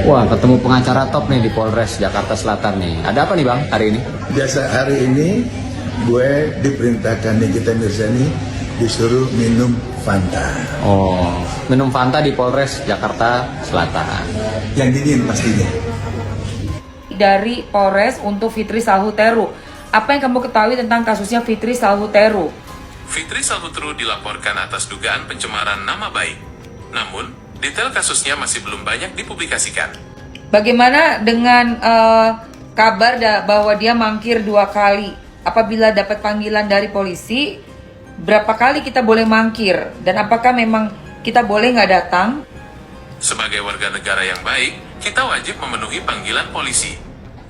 Wah, ketemu pengacara top nih di Polres Jakarta Selatan nih. Ada apa nih Bang hari ini? Biasa hari ini gue diperintahkan Nikita Mirzani disuruh minum Fanta. Oh, minum Fanta di Polres Jakarta Selatan. Yang dingin pastinya. Dari Polres untuk Fitri Salhuteru. Apa yang kamu ketahui tentang kasusnya Fitri Salhuteru? Fitri Salhuteru dilaporkan atas dugaan pencemaran nama baik. Namun, detail kasusnya masih belum banyak dipublikasikan. Bagaimana dengan kabar bahwa dia mangkir 2 kali? Apabila dapat panggilan dari polisi, berapa kali kita boleh mangkir? Dan apakah memang kita boleh nggak datang? Sebagai warga negara yang baik, kita wajib memenuhi panggilan polisi.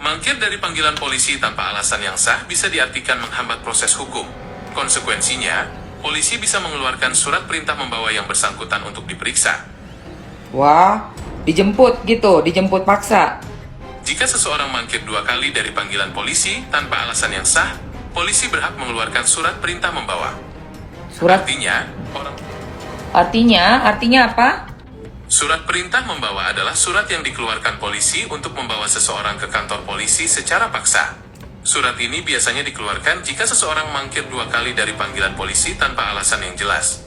Mangkir dari panggilan polisi tanpa alasan yang sah bisa diartikan menghambat proses hukum. Konsekuensinya, polisi bisa mengeluarkan surat perintah membawa yang bersangkutan untuk diperiksa. Wah, dijemput gitu, dijemput paksa. Jika seseorang mangkir 2 kali dari panggilan polisi tanpa alasan yang sah, polisi berhak mengeluarkan surat perintah membawa. Surat Artinya apa? Surat perintah membawa adalah surat yang dikeluarkan polisi untuk membawa seseorang ke kantor polisi secara paksa. Surat ini biasanya dikeluarkan jika seseorang mangkir 2 kali dari panggilan polisi tanpa alasan yang jelas.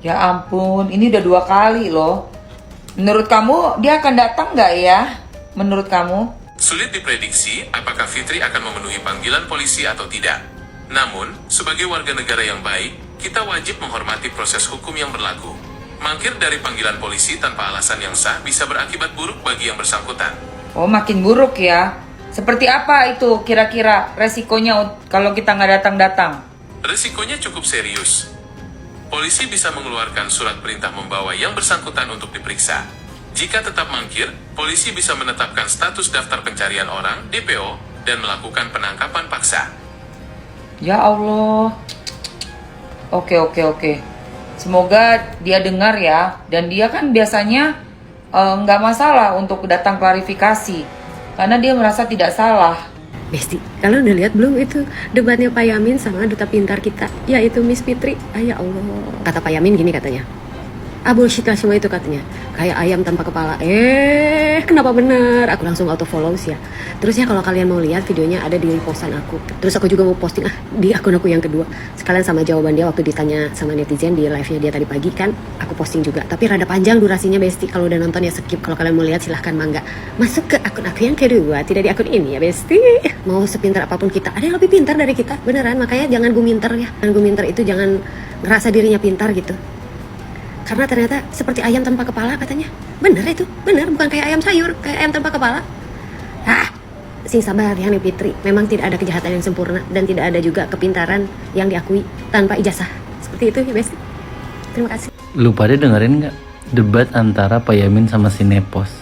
Ya ampun, ini udah 2 kali loh. Menurut kamu dia akan datang nggak ya? Menurut kamu? Sulit diprediksi apakah Fitri akan memenuhi panggilan polisi atau tidak. Namun, sebagai warga negara yang baik, kita wajib menghormati proses hukum yang berlaku. Mangkir dari panggilan polisi tanpa alasan yang sah bisa berakibat buruk bagi yang bersangkutan. Oh, makin buruk ya. Seperti apa itu kira-kira resikonya kalau kita nggak datang-datang? Resikonya cukup serius. Polisi bisa mengeluarkan surat perintah membawa yang bersangkutan untuk diperiksa. Jika tetap mangkir, polisi bisa menetapkan status daftar pencarian orang (DPO) dan melakukan penangkapan paksa. Ya Allah. Oke. Semoga dia dengar ya. Dan dia kan biasanya nggak masalah untuk datang klarifikasi. Karena dia merasa tidak salah. Besti, kalian udah lihat belum itu debatnya Pak Yamin sama duta pintar kita, yaitu Miss Fitri? Ya Allah. Kata Pak Yamin gini katanya, bullshit lah semua itu katanya, kayak ayam tanpa kepala. Kenapa bener? Aku langsung auto follow ya. Terus ya kalau kalian mau lihat videonya ada di postan aku. Terus aku juga mau posting di akun aku yang kedua. Sekalian sama jawaban dia waktu ditanya sama netizen di live-nya dia tadi pagi kan, aku posting juga. Tapi rada panjang durasinya Besti. Kalau udah nonton ya skip. Kalau kalian mau lihat silahkan mangga. Masuk ke akun aku yang kedua, tidak di akun ini ya Besti. Mau sepintar apapun kita, ada yang lebih pintar dari kita. Beneran, makanya jangan guminter ya. Jangan guminter itu jangan ngerasa dirinya pintar gitu. Karena ternyata seperti ayam tanpa kepala katanya. Bener itu, bener. Bukan kayak ayam sayur, kayak ayam tanpa kepala. Sing sabar ya nih Fitri. Memang tidak ada kejahatan yang sempurna. Dan tidak ada juga kepintaran yang diakui tanpa ijazah. Seperti itu ya Besti. Terima kasih. Lu pada dengerin gak debat antara Pak Yamin sama si Nepos?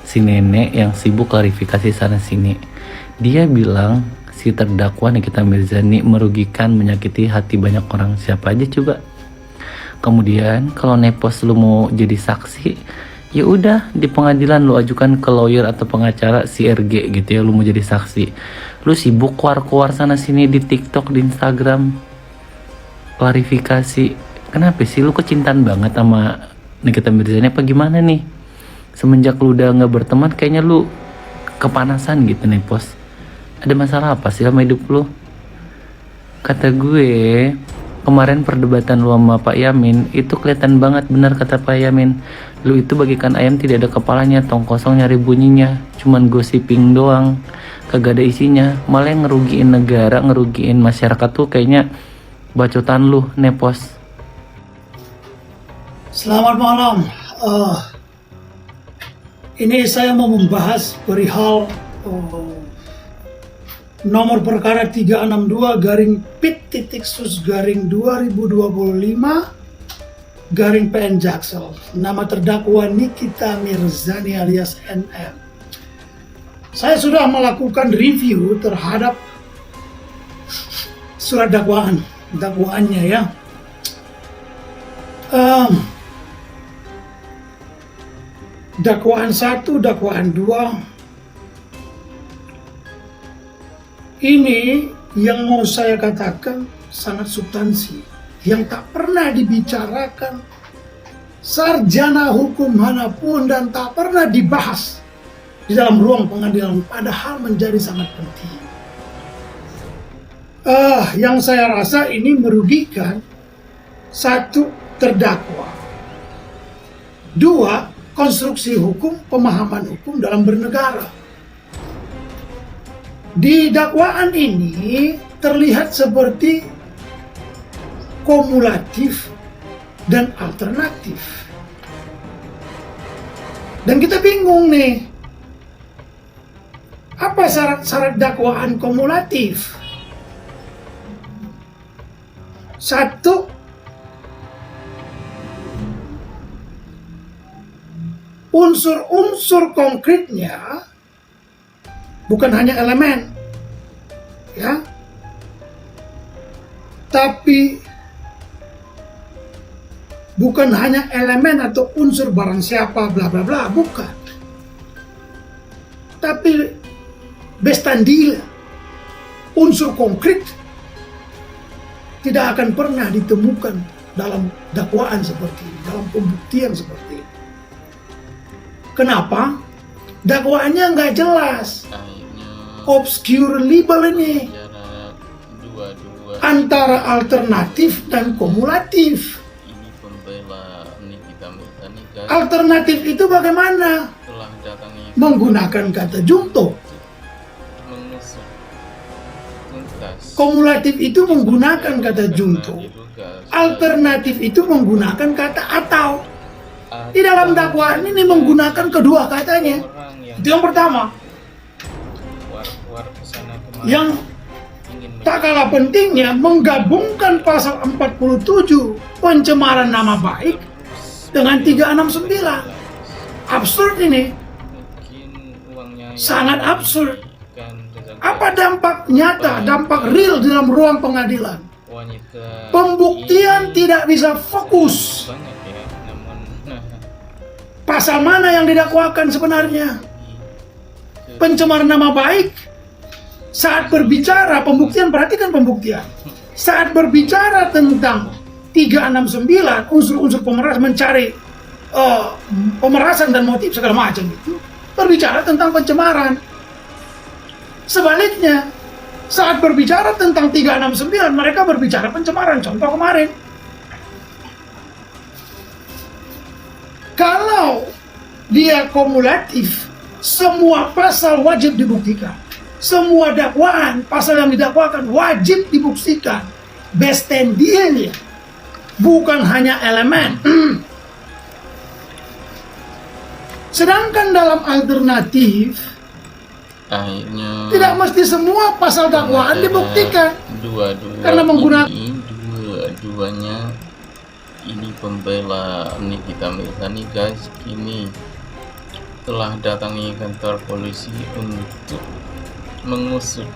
Si nenek yang sibuk klarifikasi sana sini. Dia bilang si terdakwa Nikita Mirzani merugikan, menyakiti hati banyak orang. Siapa aja coba? Kemudian kalau Nepos lu mau jadi saksi, ya udah di pengadilan lu ajukan ke lawyer atau pengacara si RG gitu ya, lu mau jadi saksi. Lu sibuk keluar sana sini di TikTok, di Instagram klarifikasi. Kenapa sih lu kecintaan banget sama Nikita Mirzani apa gimana nih? Semenjak lu udah nggak berteman kayaknya lu kepanasan gitu Nepos. Ada masalah apa sih sama hidup lu? Kata gue, kemarin perdebatan lu sama Pak Yamin itu kelihatan banget, benar kata Pak Yamin. Lu itu bagikan ayam tidak ada kepalanya, tong kosong nyari bunyinya, cuman gossiping doang, kagak ada isinya. Malah yang ngerugiin negara, ngerugiin masyarakat tuh kayaknya bacotan lu, Nepos. Selamat malam. Ini saya mau membahas perihal nomor perkara 362 garing PIT.SUS garing 2025 garing PN Jaksel. Nama terdakwa Nikita Mirzani alias NM. Saya sudah melakukan review terhadap surat dakwaannya ya. Dakwaan 1, dakwaan 2 ini yang mau saya katakan sangat substansi, yang tak pernah dibicarakan sarjana hukum manapun dan tak pernah dibahas di dalam ruang pengadilan, padahal menjadi sangat penting. Yang saya rasa ini merugikan, satu, terdakwa, dua, konstruksi hukum, pemahaman hukum dalam bernegara. Di dakwaan ini terlihat seperti kumulatif dan alternatif. Dan kita bingung nih, apa syarat-syarat dakwaan kumulatif? Satu, unsur-unsur konkretnya bukan hanya elemen, ya, tapi bukan hanya elemen atau unsur barang siapa bla bla bla, bukan, tapi bestandil, unsur konkret tidak akan pernah ditemukan dalam dakwaan seperti ini, dalam pembuktian seperti ini. Kenapa? Dakwaannya nggak jelas, obscure libel ini, antara alternatif dan kumulatif. Alternatif itu bagaimana? Menggunakan kata junto. Kumulatif itu menggunakan kata junto. Alternatif itu menggunakan kata atau. Di dalam dakwaan ini menggunakan kedua katanya. Itu yang pertama. Yang tak kalah pentingnya, menggabungkan pasal 47 pencemaran nama baik dengan 369. Absurd ini. Sangat absurd. Apa dampak nyata, dampak real di dalam ruang pengadilan? Pembuktian tidak bisa fokus. Pasal mana yang didakwakan sebenarnya? Pencemaran nama baik. Saat berbicara pembuktian, perhatikan pembuktian. Saat berbicara tentang 369, unsur-unsur pemerasan, mencari pemerasan dan motif segala macam itu, berbicara tentang pencemaran. Sebaliknya, saat berbicara tentang 369, mereka berbicara pencemaran. Contoh kemarin, kalau dia kumulatif, semua pasal wajib dibuktikan. Semua dakwaan, pasal yang didakwakan wajib dibuktikan. Bestandilnya, bukan hanya elemen. Sedangkan dalam alternatif, tidak mesti semua pasal dakwaan dibuktikan. Karena menggunakan dua-duanya ini pembela Nikita Mirzani, guys, kini telah datangi kantor polisi untuk mengusut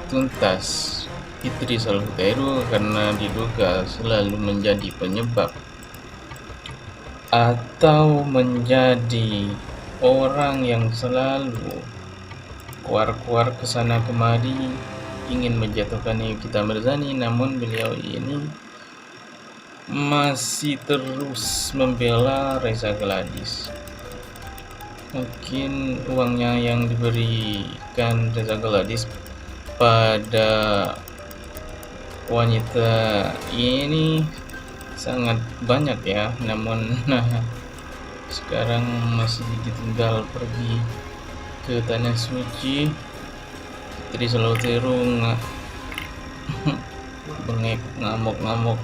tuntas Fitri Salhuteru karena diduga selalu menjadi penyebab atau menjadi orang yang selalu keluar kesana kemari ingin menjatuhkan Nikita Mirzani, namun beliau ini masih terus membela Reza Gladys. Mungkin uangnya yang diberikan Reza Gladys pada wanita ini sangat banyak ya, namun sekarang masih ditinggal pergi ke tanah suci. Fitri Salhuteru bengek ngamuk-ngamuk